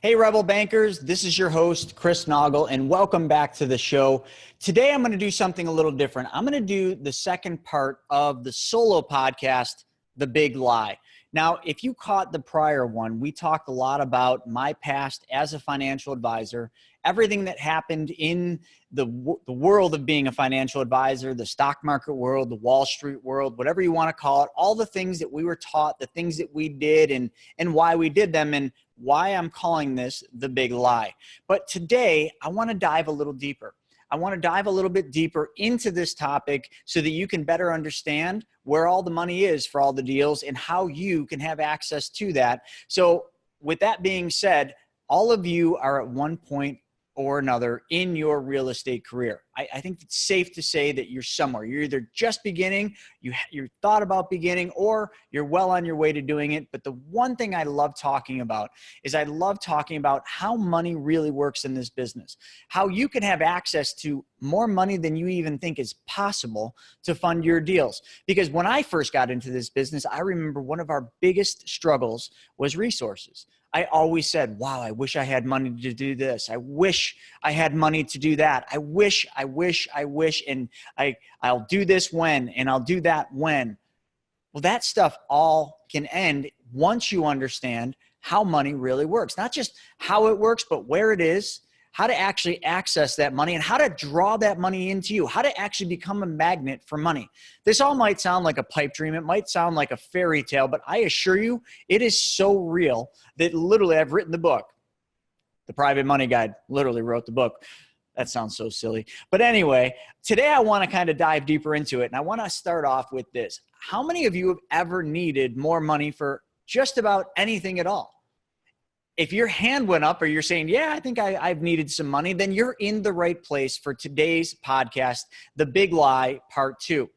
Hey, Rebel Bankers, this is your host, Chris Noggle, and welcome back to the show. Today, I'm going to do something a little different. I'm going to do the second part of the solo podcast, The Big Lie. Now, if you caught the prior one, we talked a lot about my past as a financial advisor, everything that happened in the world of being a financial advisor, the stock market world, the Wall Street world, whatever you want to call it, all the things that we were taught, the things that we did, and why we did them, and why I'm calling this the big lie. But today, I want to dive a little deeper. I want to dive a little bit deeper into this topic so that you can better understand where all the money is for all the deals and how you can have access to that. So with that being said, all of you are at one point or another in your real estate career. I think it's safe to say that you're somewhere. You're either just beginning, you thought about beginning, or you're well on your way to doing it. But the one thing I love talking about is I love talking about how money really works in this business, how you can have access to more money than you even think is possible to fund your deals. Because when I first got into this business, I remember one of our biggest struggles was resources. I always said, wow, I wish I had money to do this. I wish I had money to do that. I wish, and I'll do this when, and I'll do that when. Well, that stuff all can end once you understand how money really works. Not just how it works, but where it is, how to actually access that money, and how to draw that money into you, how to actually become a magnet for money. This all might sound like a pipe dream. It might sound like a fairy tale, but I assure you, it is so real that literally I've written the book. The Private Money Guide, literally wrote the book. That sounds so silly. But anyway, today I want to kind of dive deeper into it. And I want to start off with this. How many of you have ever needed more money for just about anything at all? If your hand went up or you're saying, yeah, I think I've needed some money, then you're in the right place for today's podcast, The Big Lie, Part 2.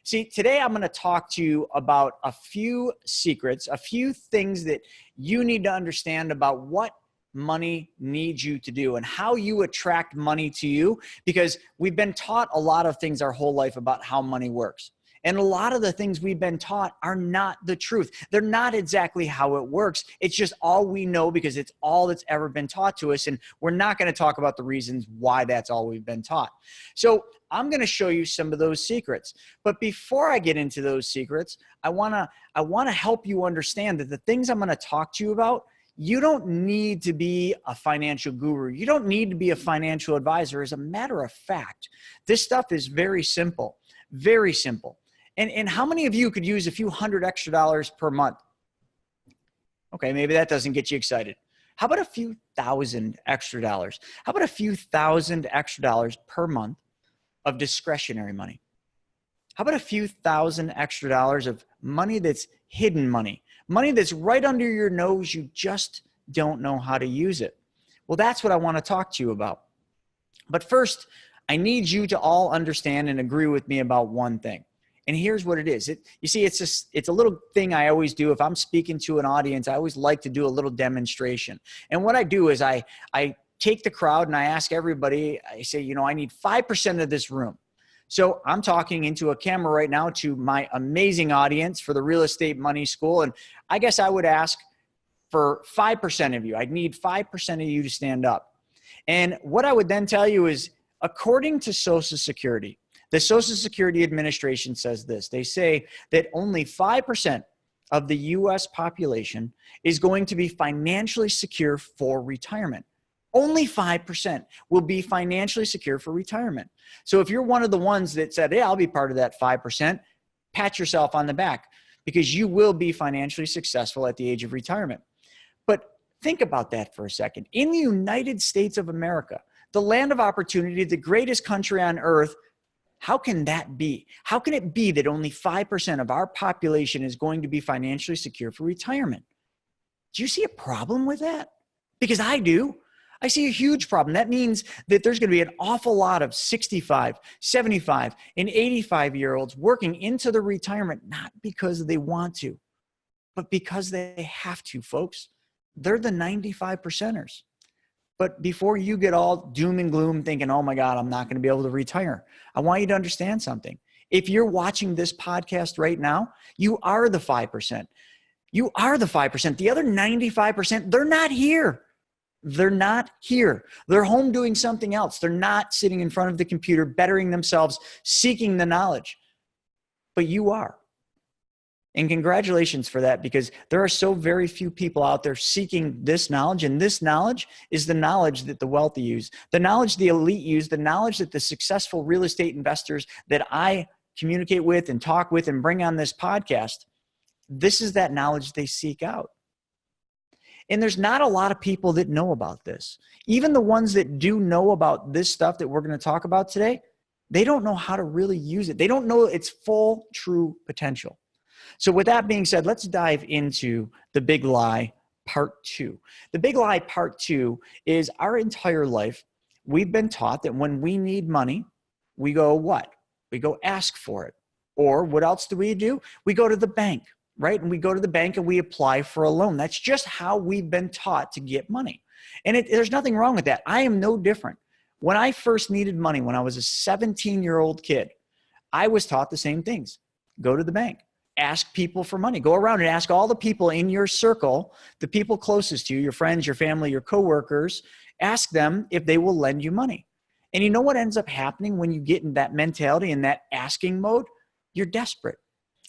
See, today I'm going to talk to you about a few secrets, a few things that you need to understand about what money needs you to do and how you attract money to you, because we've been taught a lot of things our whole life about how money works. And a lot of the things we've been taught are not the truth. They're not exactly how it works. It's just all we know because it's all that's ever been taught to us. And we're not going to talk about the reasons why that's all we've been taught. So I'm going to show you some of those secrets. But before I get into those secrets, I want to help you understand that the things I'm going to talk to you about, you don't need to be a financial guru. You don't need to be a financial advisor. As a matter of fact, this stuff is very simple, very simple. And how many of you could use a few $100 extra per month? Okay, maybe that doesn't get you excited. How about a few $1,000 extra? How about a few $1,000 extra per month of discretionary money? How about a few $1,000 extra of money that's hidden money that's right under your nose, you just don't know how to use it? Well, that's what I want to talk to you about. But first, I need you to all understand and agree with me about one thing. And here's what it is. You see, it's a little thing I always do. If I'm speaking to an audience, I always like to do a little demonstration. And what I do is I take the crowd and I ask everybody, I say, I need 5% of this room. So I'm talking into a camera right now to my amazing audience for the Real Estate Money School. And I guess I would ask for 5% of you. I'd need 5% of you to stand up. And what I would then tell you is, according to Social Security, the Social Security Administration says this. They say that only 5% of the U.S. population is going to be financially secure for retirement. Only 5% will be financially secure for retirement. So if you're one of the ones that said, hey, I'll be part of that 5%, pat yourself on the back, because you will be financially successful at the age of retirement. But think about that for a second. In the United States of America, the land of opportunity, the greatest country on earth, how can that be? How can it be that only 5% of our population is going to be financially secure for retirement? Do you see a problem with that? Because I do. I see a huge problem. That means that there's going to be an awful lot of 65, 75, and 85-year-olds working into the retirement, not because they want to, but because they have to, folks. They're the 95 percenters. But before you get all doom and gloom thinking, oh my God, I'm not going to be able to retire, I want you to understand something. If you're watching this podcast right now, you are the 5%. You are the 5%. The other 95%, they're not here. They're not here. They're home doing something else. They're not sitting in front of the computer, bettering themselves, seeking the knowledge. But you are. And congratulations for that, because there are so very few people out there seeking this knowledge. And this knowledge is the knowledge that the wealthy use, the knowledge the elite use, the knowledge that the successful real estate investors that I communicate with and talk with and bring on this podcast. This is that knowledge they seek out. And there's not a lot of people that know about this. Even the ones that do know about this stuff that we're going to talk about today, they don't know how to really use it. They don't know its full, true potential. So with that being said, let's dive into the big lie part 2. The big lie part 2 is our entire life, we've been taught that when we need money, we go what? We go ask for it. Or what else do? We go to the bank, right? And we go to the bank and we apply for a loan. That's just how we've been taught to get money. And there's nothing wrong with that. I am no different. When I first needed money, when I was a 17-year-old kid, I was taught the same things. Go to the bank. Ask people for money. Go around and ask all the people in your circle, the people closest to you, your friends, your family, your coworkers, ask them if they will lend you money. And you know what ends up happening when you get in that mentality, in that asking mode? You're desperate.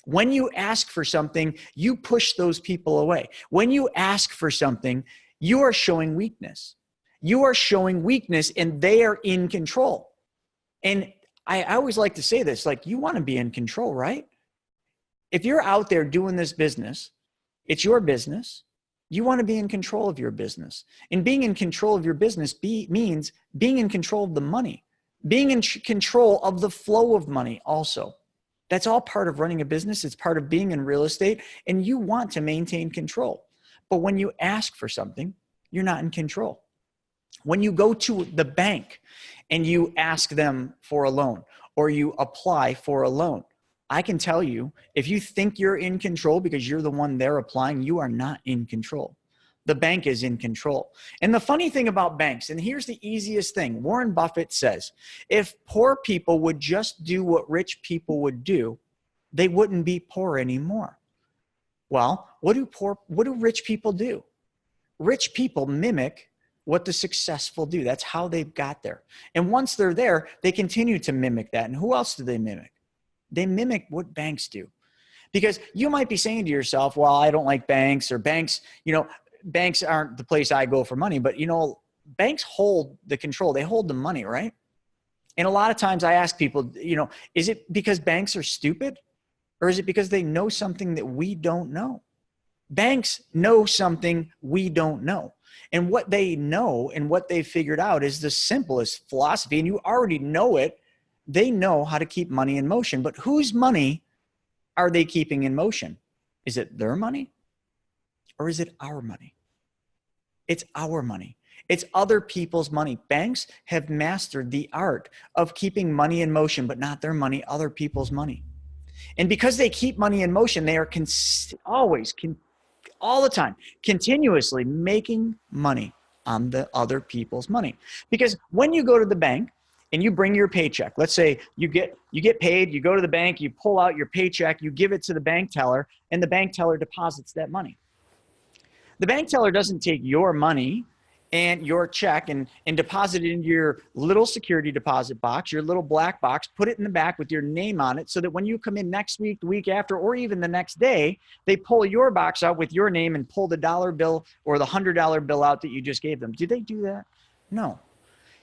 When you ask for something, you push those people away. When you ask for something, you are showing weakness. You are showing weakness and they are in control. And I always like to say this, like, you want to be in control, right? If you're out there doing this business, it's your business. You want to be in control of your business. And being in control of your business means being in control of the money, being in control of the flow of money also. That's all part of running a business. It's part of being in real estate, and you want to maintain control. But when you ask for something, you're not in control. When you go to the bank and you ask them for a loan or you apply for a loan, I can tell you, if you think you're in control because you're the one there applying, you are not in control. The bank is in control. And the funny thing about banks, and here's the easiest thing, Warren Buffett says, if poor people would just do what rich people would do, they wouldn't be poor anymore. Well, what do rich people do? Rich people mimic what the successful do. That's how they've got there. And once they're there, they continue to mimic that. And who else do they mimic? They mimic what banks do. Because you might be saying to yourself, well, I don't like banks, or banks aren't the place I go for money. But, banks hold the control. They hold the money, right? And a lot of times I ask people, is it because banks are stupid, or is it because they know something that we don't know? Banks know something we don't know. And what they know and what they've figured out is the simplest philosophy, and you already know it. They know how to keep money in motion. But whose money are they keeping in motion? Is it their money, or is it our money? It's our money. It's other people's money. Banks have mastered the art of keeping money in motion, but not their money, other people's money. And because they keep money in motion, they are all the time, continuously making money on the other people's money. Because when you go to the bank and you bring your paycheck, let's say you get paid, you go to the bank, you pull out your paycheck, you give it to the bank teller, and the bank teller deposits that money. The bank teller doesn't take your money and your check and deposit it into your little security deposit box, your little black box, put it in the back with your name on it, so that when you come in next week, the week after, or even the next day, they pull your box out with your name and pull the dollar bill or the $100 bill out that you just gave them. Do they do that? No.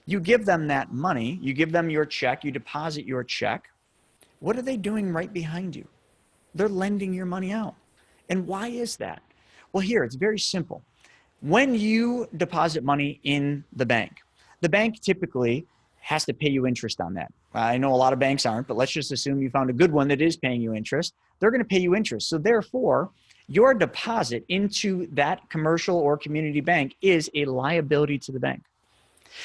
You give them that money, you give them your check, you deposit your check. What are they doing right behind you? They're lending your money out. And why is that? Well, here, it's very simple. When you deposit money in the bank typically has to pay you interest on that. I know a lot of banks aren't, but let's just assume you found a good one that is paying you interest. They're going to pay you interest. So therefore, your deposit into that commercial or community bank is a liability to the bank.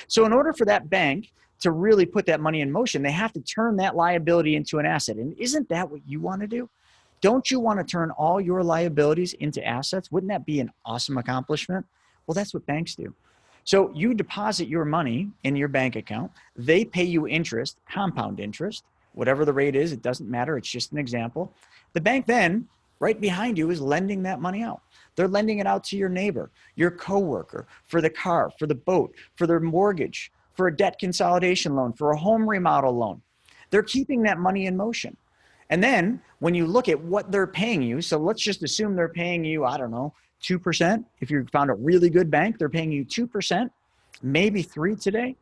So in order for that bank to really put that money in motion, they have to turn that liability into an asset. And isn't that what you want to do? Don't you want to turn all your liabilities into assets? Wouldn't that be an awesome accomplishment? Well, that's what banks do. So you deposit your money in your bank account. They pay you interest, compound interest, whatever the rate is. It doesn't matter. It's just an example. The bank then right behind you is lending that money out. They're lending it out to your neighbor, your coworker, for the car, for the boat, for their mortgage, for a debt consolidation loan, for a home remodel loan. They're keeping that money in motion. And then when you look at what they're paying you, so let's just assume they're paying you, I don't know, 2%. If you found a really good bank, they're paying you 2%, maybe 3 today.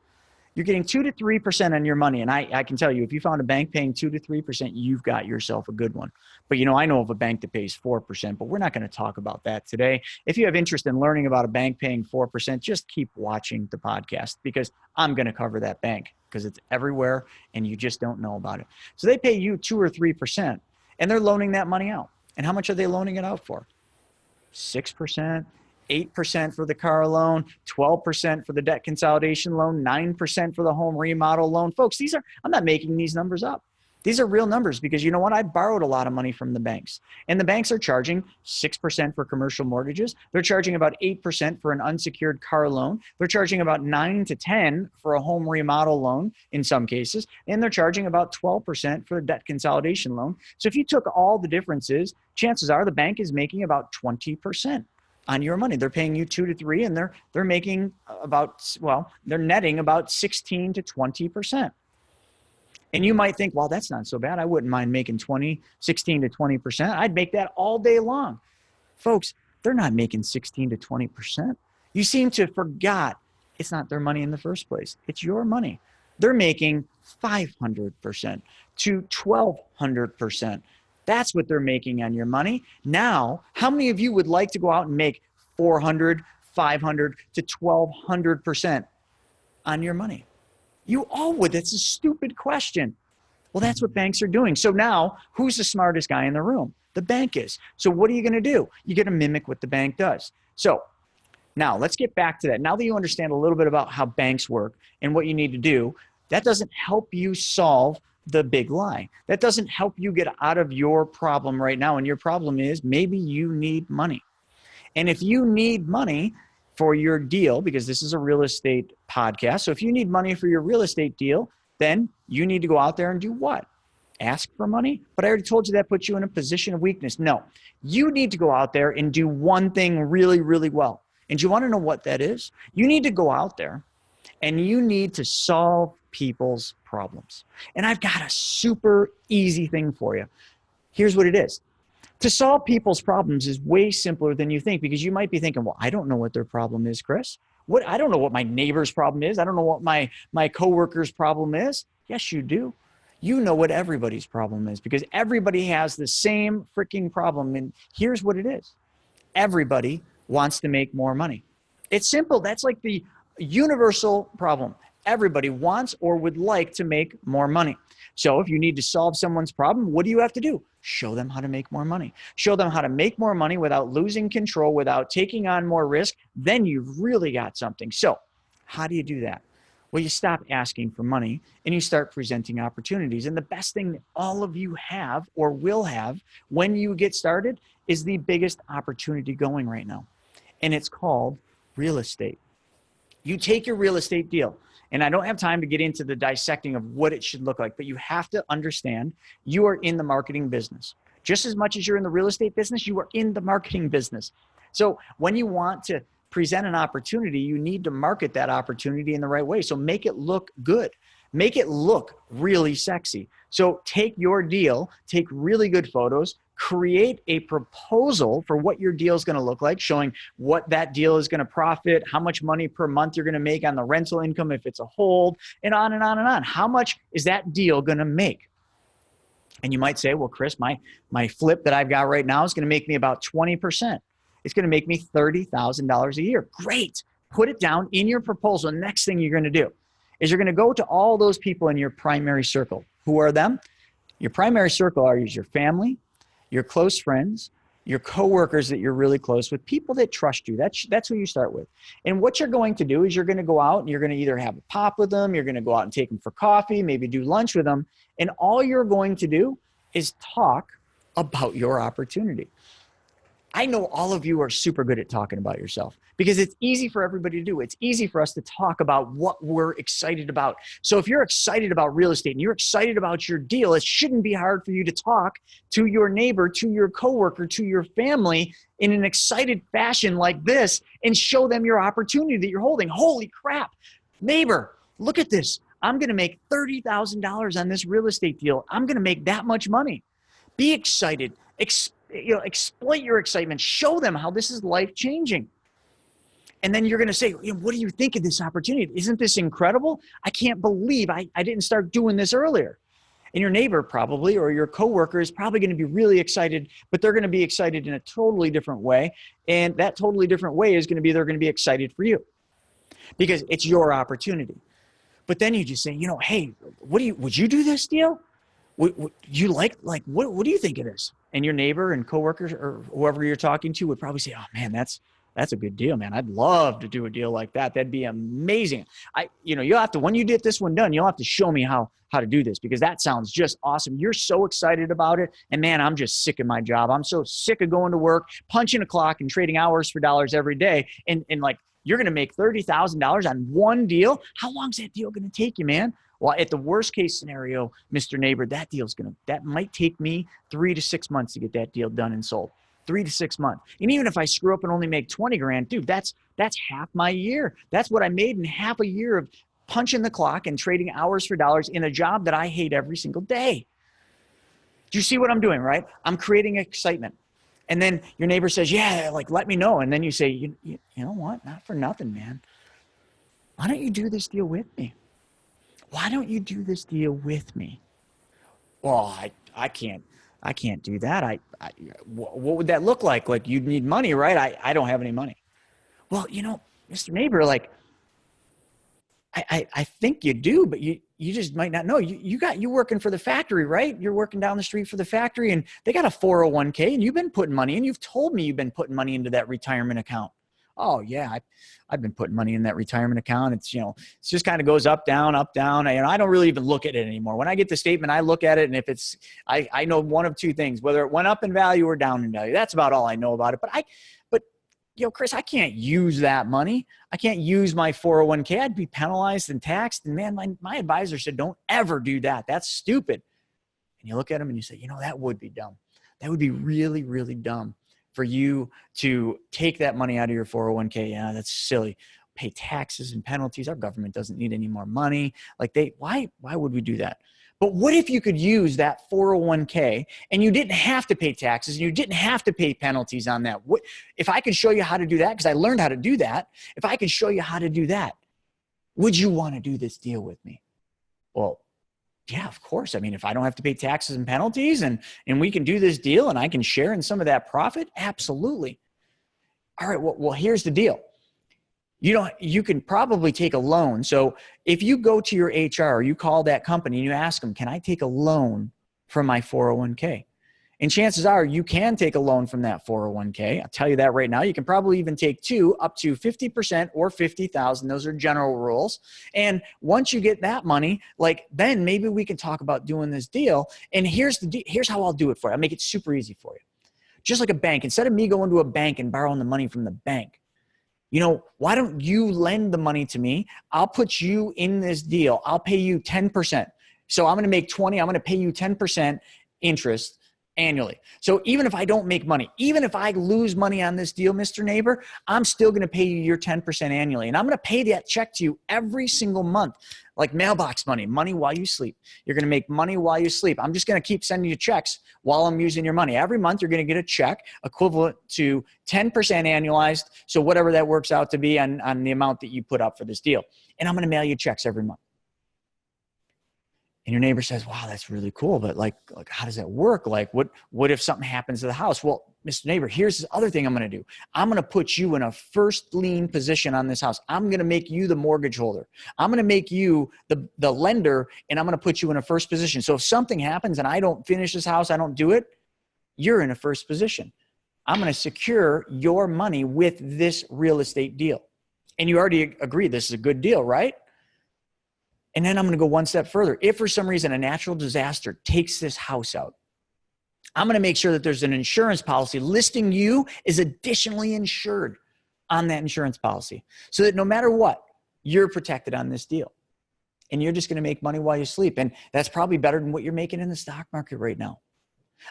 You're getting 2 to 3% on your money. And I can tell you, if you found a bank paying 2 to 3%, you've got yourself a good one. But I know of a bank that pays 4%, but we're not going to talk about that today. If you have interest in learning about a bank paying 4%, just keep watching the podcast, because I'm going to cover that bank, because it's everywhere and you just don't know about it. So they pay you 2 or 3% and they're loaning that money out. And how much are they loaning it out for? 6%, 8% for the car loan, 12% for the debt consolidation loan, 9% for the home remodel loan. Folks, I'm not making these numbers up. These are real numbers, because you know what? I borrowed a lot of money from the banks, and the banks are charging 6% for commercial mortgages. They're charging about 8% for an unsecured car loan. They're charging about 9 to 10 for a home remodel loan in some cases, and they're charging about 12% for a debt consolidation loan. So if you took all the differences, chances are the bank is making about 20% on your money. They're paying you 2 to 3, and they're making they're netting about 16 to 20%. And you might think, well, that's not so bad. I wouldn't mind making 16 to 20%. I'd make that all day long. Folks, they're not making 16 to 20%. You seem to forgot it's not their money in the first place. It's your money. They're making 500% to 1,200%. That's what they're making on your money. Now, how many of you would like to go out and make 400, 500 to 1,200% on your money? You all would. That's a stupid question. Well, that's what banks are doing. So now, who's the smartest guy in the room? The bank is. So what are you going to do? You're going to mimic what the bank does. So now let's get back to that. Now that you understand a little bit about how banks work and what you need to do, that doesn't help you solve the big lie. That doesn't help you get out of your problem right now. And your problem is maybe you need money. And if you need money for your deal, because this is a real estate podcast, so if you need money for your real estate deal, then you need to go out there and do what? Ask for money? But I already told you that puts you in a position of weakness. No, you need to go out there and do one thing really, really well. And you want to know what that is? You need to go out there and you need to solve people's problems. And I've got a super easy thing for you. Here's what it is. To solve people's problems is way simpler than you think, because you might be thinking, well, I don't know what their problem is, Chris. I don't know what my neighbor's problem is. I don't know what my coworker's problem is. Yes, you do. You know what everybody's problem is, because everybody has the same freaking problem. And here's what it is. Everybody wants to make more money. It's simple. That's like the universal problem. Everybody wants or would like to make more money. So if you need to solve someone's problem, what do you have to do? Show them how to make more money. Show them how to make more money without losing control, without taking on more risk. Then you've really got something. So how do you do that? Well, you stop asking for money and you start presenting opportunities. And the best thing that all of you have or will have when you get started is the biggest opportunity going right now. And it's called real estate. You take your real estate deal, and I don't have time to get into the dissecting of what it should look like, but you have to understand you are in the marketing business. Just as much as you're in the real estate business, you are in the marketing business. So when you want to present an opportunity, you need to market that opportunity in the right way. So make it look good. Make it look really sexy. So take your deal, take really good photos, create a proposal for what your deal is going to look like, showing what that deal is going to profit, how much money per month you're going to make on the rental income if it's a hold, and on and on and on. How much is that deal going to make? And you might say, well, Chris, my flip that I've got right now is going to make me about 20%. It's going to make me $30,000 a year. Great. Put it down in your proposal. Next thing you're going to do is you're going to go to all those people in your primary circle. Who are them? Your primary circle are your family, your close friends, your coworkers that you're really close with, people that trust you. That's who you start with. And what you're going to do is you're going to go out and you're going to either have a pop with them, you're going to go out and take them for coffee, maybe do lunch with them. And all you're going to do is talk about your opportunity. I know all of you are super good at talking about yourself because it's easy for everybody to do. It's easy for us to talk about what we're excited about. So if you're excited about real estate and you're excited about your deal, it shouldn't be hard for you to talk to your neighbor, to your coworker, to your family in an excited fashion like this and show them your opportunity that you're holding. Holy crap, neighbor, look at this. I'm going to make $30,000 on this real estate deal. I'm going to make that much money. Be excited. Exploit your excitement. Show them how this is life-changing. And then you're going to say, what do you think of this opportunity? Isn't this incredible? I can't believe I didn't start doing this earlier. And your neighbor probably, or your coworker is probably going to be really excited, but they're going to be excited in a totally different way. And that totally different way is going to be, they're going to be excited for you because it's your opportunity. But then you just say, hey, would you do this deal? Would you what do you think of this? And your neighbor and coworkers or whoever you're talking to would probably say, oh man, that's a good deal, man. I'd love to do a deal like that. That'd be amazing. You'll have to, when you get this one done, you'll have to show me how to do this because that sounds just awesome. You're so excited about it. And man, I'm just sick of my job. I'm so sick of going to work, punching a clock and trading hours for dollars every day. And you're going to make $30,000 on one deal. How long is that deal going to take you, man? Well, at the worst case scenario, Mr. Neighbor, that might take me 3 to 6 months to get that deal done and sold. 3 to 6 months. And even if I screw up and only make 20 grand, dude, that's half my year. That's what I made in half a year of punching the clock and trading hours for dollars in a job that I hate every single day. Do you see what I'm doing, right? I'm creating excitement. And then your neighbor says, yeah, let me know. And then you say, you know what? Not for nothing, man. Why don't you do this deal with me? Why don't you do this deal with me? Well, I can't do that. What would that look like? Like you'd need money, right? I don't have any money. Well, Mr. Neighbor, I think you do, but you just might not know. You're working for the factory, right? You're working down the street for the factory and they got a 401k and you've been putting money in. You've told me you've been putting money into that retirement account. Oh yeah, I've been putting money in that retirement account. It's, it just kind of goes up, down, up, down. I don't really even look at it anymore. When I get the statement, I look at it. And if it's, I know one of two things, whether it went up in value or down in value. That's about all I know about it. But Chris, I can't use that money. I can't use my 401k. I'd be penalized and taxed. And man, my advisor said, don't ever do that. That's stupid. And you look at him and you say, that would be dumb. That would be really, really dumb for you to take that money out of your 401k. Yeah, that's silly. Pay taxes and penalties. Our government doesn't need any more money. Why would we do that? But what if you could use that 401k and you didn't have to pay taxes and you didn't have to pay penalties on that? If I could show you how to do that, because I learned how to do that, if I could show you how to do that, would you want to do this deal with me? Well, yeah, of course. If I don't have to pay taxes and penalties and we can do this deal and I can share in some of that profit, absolutely. All right, well, here's the deal. You can probably take a loan. So if you go to your HR or you call that company and you ask them, can I take a loan from my 401k? And chances are you can take a loan from that 401k. I'll tell you that right now. You can probably even take two up to 50% or 50,000. Those are general rules. And once you get that money, then maybe we can talk about doing this deal. And here's how I'll do it for you. I'll make it super easy for you. Just like a bank. Instead of me going to a bank and borrowing the money from the bank, why don't you lend the money to me? I'll put you in this deal. I'll pay you 10%. So I'm going to make 20. I'm going to pay you 10% interest annually. So even if I don't make money, even if I lose money on this deal, Mr. Neighbor, I'm still going to pay you your 10% annually. And I'm going to pay that check to you every single month, like mailbox money while you sleep. You're going to make money while you sleep. I'm just going to keep sending you checks while I'm using your money. Every month, you're going to get a check equivalent to 10% annualized. So whatever that works out to be on the amount that you put up for this deal. And I'm going to mail you checks every month. And your neighbor says, wow, that's really cool. But how does that work? What if something happens to the house? Well, Mr. Neighbor, here's the other thing I'm going to do. I'm going to put you in a first lien position on this house. I'm going to make you the mortgage holder. I'm going to make you the lender, and I'm going to put you in a first position. So if something happens and I don't finish this house, I don't do it, you're in a first position. I'm going to secure your money with this real estate deal. And you already agree this is a good deal, right? And then I'm going to go one step further. If for some reason a natural disaster takes this house out, I'm going to make sure that there's an insurance policy listing you as additionally insured on that insurance policy so that no matter what, you're protected on this deal. And you're just going to make money while you sleep. And that's probably better than what you're making in the stock market right now.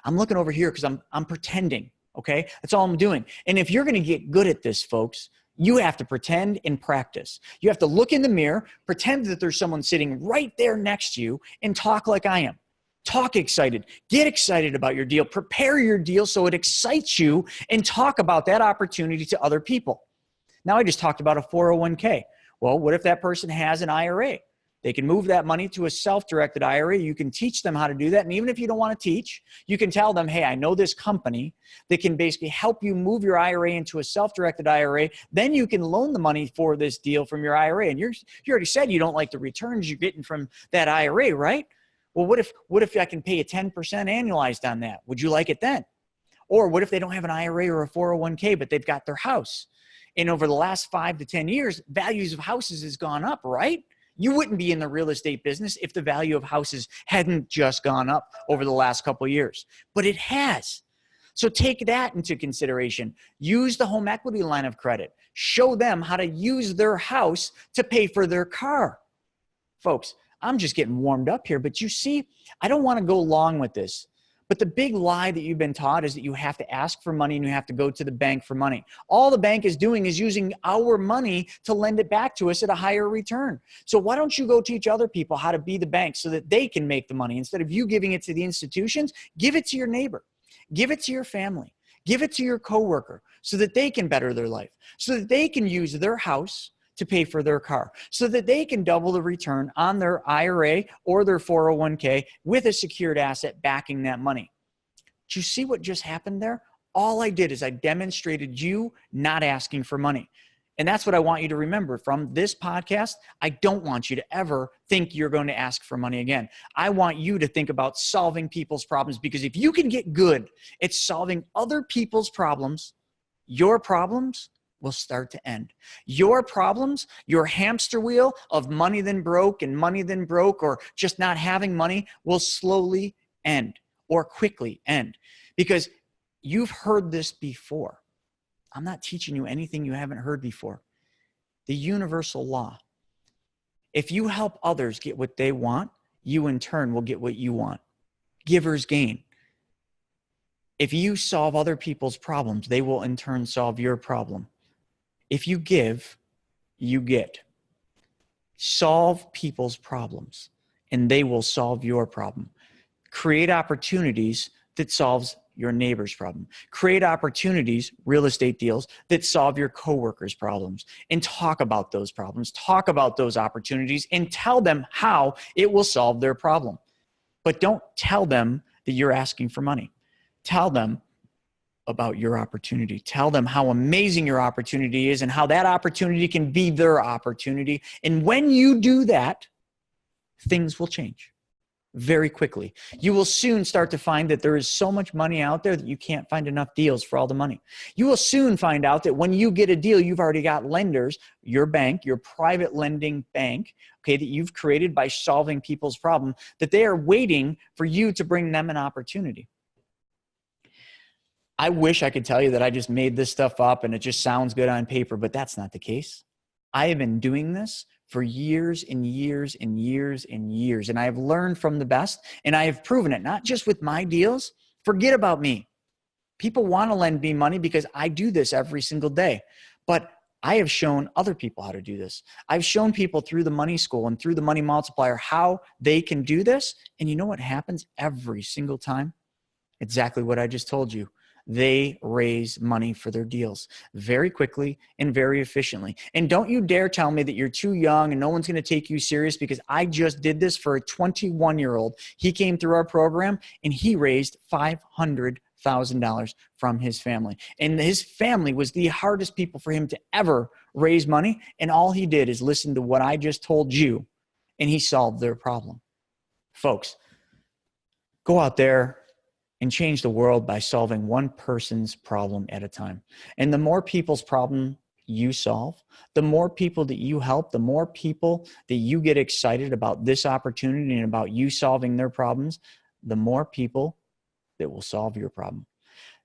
I'm looking over here because I'm pretending, okay? That's all I'm doing. And if you're going to get good at this, folks, you have to pretend and practice. You have to look in the mirror, pretend that there's someone sitting right there next to you, and talk like I am. Talk excited. Get excited about your deal. Prepare your deal so it excites you, and talk about that opportunity to other people. Now, I just talked about a 401k. Well, what if that person has an IRA? They can move that money to a self-directed IRA. You can teach them how to do that. And even if you don't want to teach, you can tell them, hey, I know this company that can basically help you move your IRA into a self-directed IRA. Then you can loan the money for this deal from your IRA. And you already said you don't like the returns you're getting from that IRA, right? Well, what if I can pay you 10% annualized on that? Would you like it then? Or what if they don't have an IRA or a 401k, but they've got their house? And over the last 5 to 10 years, values of houses has gone up, right? You wouldn't be in the real estate business if the value of houses hadn't just gone up over the last couple of years, but it has. So take that into consideration. Use the home equity line of credit. Show them how to use their house to pay for their car. Folks, I'm just getting warmed up here, but you see, I don't want to go long with this. But the big lie that you've been taught is that you have to ask for money and you have to go to the bank for money. All the bank is doing is using our money to lend it back to us at a higher return. So why don't you go teach other people how to be the bank so that they can make the money? Instead of you giving it to the institutions, give it to your neighbor. Give it to your family. Give it to your coworker so that they can better their life, so that they can use their house to pay for their car, so that they can double the return on their IRA or their 401k with a secured asset backing that money. Do you see what just happened there? All I did is I demonstrated you not asking for money. And that's what I want you to remember from this podcast. I don't want you to ever think you're going to ask for money again. I want you to think about solving people's problems, because if you can get good at solving other people's problems, your problems will start to end. Your problems, your hamster wheel of money then broke and money then broke, or just not having money, will slowly end or quickly end, because you've heard this before. I'm not teaching you anything you haven't heard before. The universal law. If you help others get what they want, you in turn will get what you want. Givers gain. If you solve other people's problems, they will in turn solve your problem. If you give, you get. Solve people's problems, and they will solve your problem. Create opportunities that solves your neighbor's problem. Create opportunities, real estate deals, that solve your coworkers' problems, and talk about those problems. Talk about those opportunities and tell them how it will solve their problem. But don't tell them that you're asking for money. Tell them about your opportunity. Tell them how amazing your opportunity is and how that opportunity can be their opportunity. And when you do that, things will change very quickly. You will soon start to find that there is so much money out there that you can't find enough deals for all the money. You will soon find out that when you get a deal, you've already got lenders, your bank, your private lending bank, okay, that you've created by solving people's problem, that they are waiting for you to bring them an opportunity. I wish I could tell you that I just made this stuff up and it just sounds good on paper, but that's not the case. I have been doing this for years and years and years and years, and I have learned from the best, and I have proven it, not just with my deals. Forget about me. People want to lend me money because I do this every single day, but I have shown other people how to do this. I've shown people through the money school and through the money multiplier how they can do this, and you know what happens every single time? Exactly what I just told you. They raise money for their deals very quickly and very efficiently. And don't you dare tell me that you're too young and no one's going to take you serious, because I just did this for a 21-year-old. He came through our program and he raised $500,000 from his family. And his family was the hardest people for him to ever raise money. And all he did is listen to what I just told you, and he solved their problem. Folks, go out there and change the world by solving one person's problem at a time. And the more people's problem you solve, the more people that you help, the more people that you get excited about this opportunity and about you solving their problems, the more people that will solve your problem.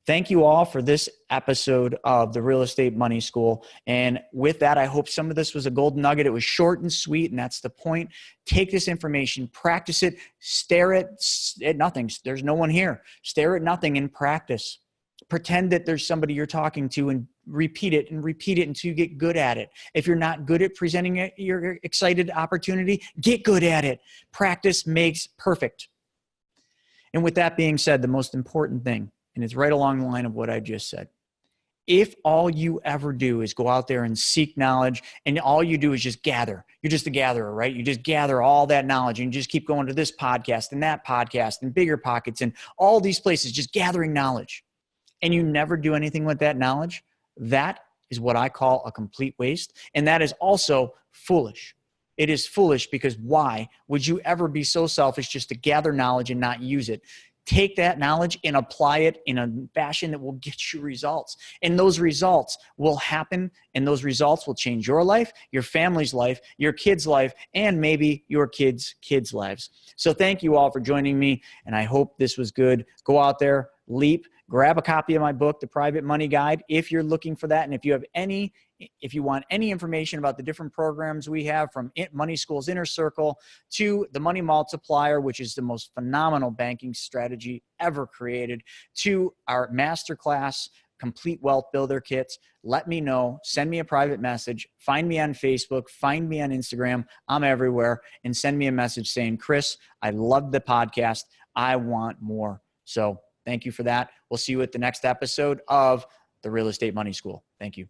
Thank you all for this episode of the Real Estate Money School. And with that, I hope some of this was a golden nugget. It was short and sweet, and that's the point. Take this information, practice it, stare at nothing. There's no one here. Stare at nothing and practice. Pretend that there's somebody you're talking to and repeat it until you get good at it. If you're not good at presenting your excited opportunity, get good at it. Practice makes perfect. And with that being said, the most important thing, and it's right along the line of what I just said. If all you ever do is go out there and seek knowledge and all you do is just gather, you're just a gatherer, right? You just gather all that knowledge and you just keep going to this podcast and that podcast and Bigger Pockets and all these places, just gathering knowledge. And you never do anything with that knowledge, that is what I call a complete waste. And that is also foolish. It is foolish because why would you ever be so selfish just to gather knowledge and not use it? Take that knowledge and apply it in a fashion that will get you results. And those results will happen, and those results will change your life, your family's life, your kids' life, and maybe your kids' kids' lives. So thank you all for joining me, and I hope this was good. Go out there, leap, grab a copy of my book, The Private Money Guide, if you're looking for that. And if you want any information about the different programs we have, from Money School's Inner Circle to the Money Multiplier, which is the most phenomenal banking strategy ever created, to our masterclass Complete Wealth Builder kits, let me know. Send me a private message. Find me on Facebook. Find me on Instagram. I'm everywhere. And send me a message saying, Chris, I love the podcast. I want more. So thank you for that. We'll see you at the next episode of the Real Estate Money School. Thank you.